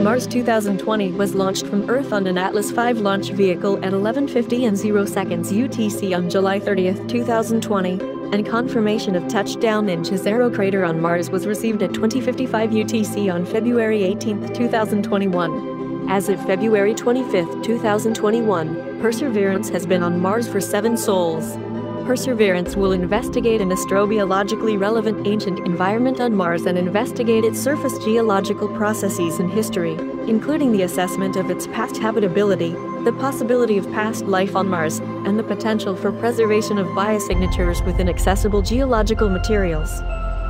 Mars 2020 was launched from Earth on an Atlas V launch vehicle at 11:50:0 UTC on July 30, 2020, and confirmation of touchdown in Jezero crater on Mars was received at 20:55 UTC on February 18, 2021. As of February 25, 2021, Perseverance has been on Mars for 7 sols. Perseverance will investigate an astrobiologically relevant ancient environment on Mars and investigate its surface geological processes and history, including the assessment of its past habitability, the possibility of past life on Mars, and the potential for preservation of biosignatures within accessible geological materials.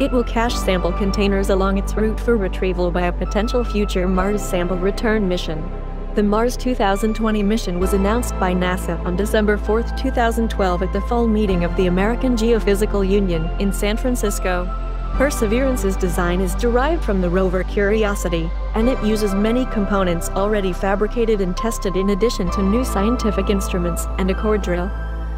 It will cache sample containers along its route for retrieval by a potential future Mars sample return mission. The Mars 2020 mission was announced by NASA on December 4, 2012 at the fall meeting of the American Geophysical Union in San Francisco. Perseverance's design is derived from the rover Curiosity, and it uses many components already fabricated and tested in addition to new scientific instruments and a core drill.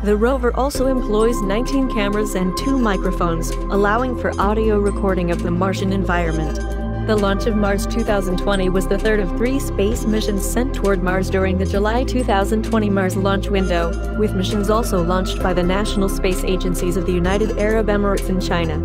The rover also employs 19 cameras and 2 microphones, allowing for audio recording of the Martian environment. The launch of Mars 2020 was the third of 3 space missions sent toward Mars during the July 2020 Mars launch window, with missions also launched by the national space agencies of the United Arab Emirates and China.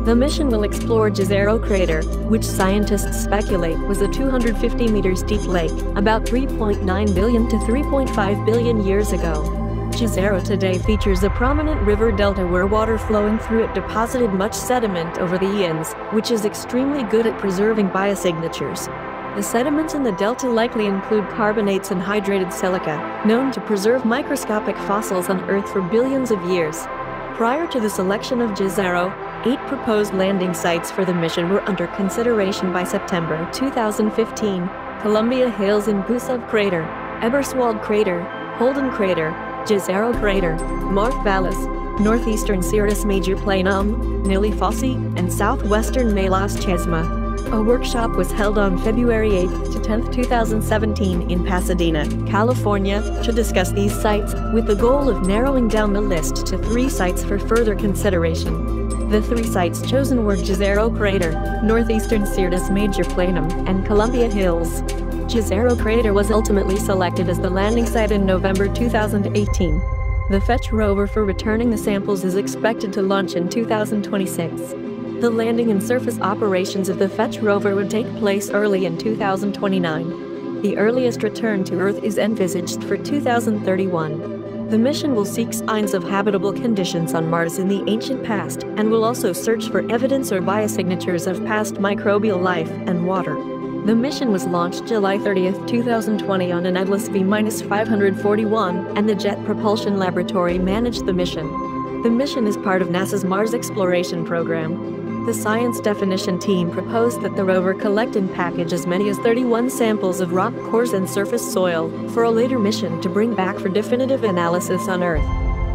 The mission will explore Jezero crater, which scientists speculate was a 250 meters deep lake, about 3.9 billion to 3.5 billion years ago. Jezero today features a prominent river delta where water flowing through it deposited much sediment over the eons, which is extremely good at preserving biosignatures. The sediments in the delta likely include carbonates and hydrated silica, known to preserve microscopic fossils on Earth for billions of years. Prior to the selection of Jezero, 8 proposed landing sites for the mission were under consideration by September 2015: Columbia Hills in Gusev Crater, Eberswald Crater, Holden Crater, Jezero Crater, Marth Vallis, northeastern Sirius Major Planum, Nili Fossi, and southwestern Melas Chesma. A workshop was held on February 8 to 10, 2017 in Pasadena, California, to discuss these sites, with the goal of narrowing down the list to 3 sites for further consideration. The 3 sites chosen were Jezero Crater, northeastern Sirius Major Planum, and Columbia Hills. Jezero Crater was ultimately selected as the landing site in November 2018. The Fetch rover for returning the samples is expected to launch in 2026. The landing and surface operations of the Fetch rover would take place early in 2029. The earliest return to Earth is envisaged for 2031. The mission will seek signs of habitable conditions on Mars in the ancient past and will also search for evidence or biosignatures of past microbial life and water. The mission was launched July 30, 2020 on an Atlas V-541, and the Jet Propulsion Laboratory managed the mission. The mission is part of NASA's Mars Exploration Program. The Science Definition Team proposed that the rover collect and package as many as 31 samples of rock cores and surface soil for a later mission to bring back for definitive analysis on Earth.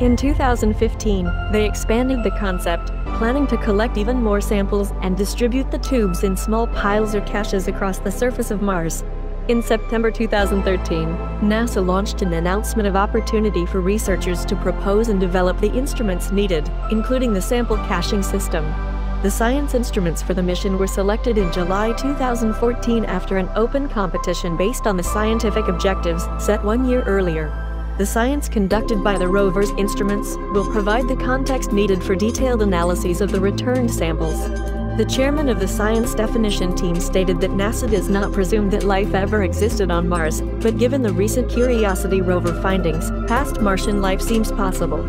In 2015, they expanded the concept, planning to collect even more samples and distribute the tubes in small piles or caches across the surface of Mars. In September 2013, NASA launched an announcement of opportunity for researchers to propose and develop the instruments needed, including the sample caching system. The science instruments for the mission were selected in July 2014 after an open competition based on the scientific objectives set 1 year earlier. The science conducted by the rover's instruments will provide the context needed for detailed analyses of the returned samples. The chairman of the Science Definition Team stated that NASA does not presume that life ever existed on Mars, but given the recent Curiosity rover findings, past Martian life seems possible.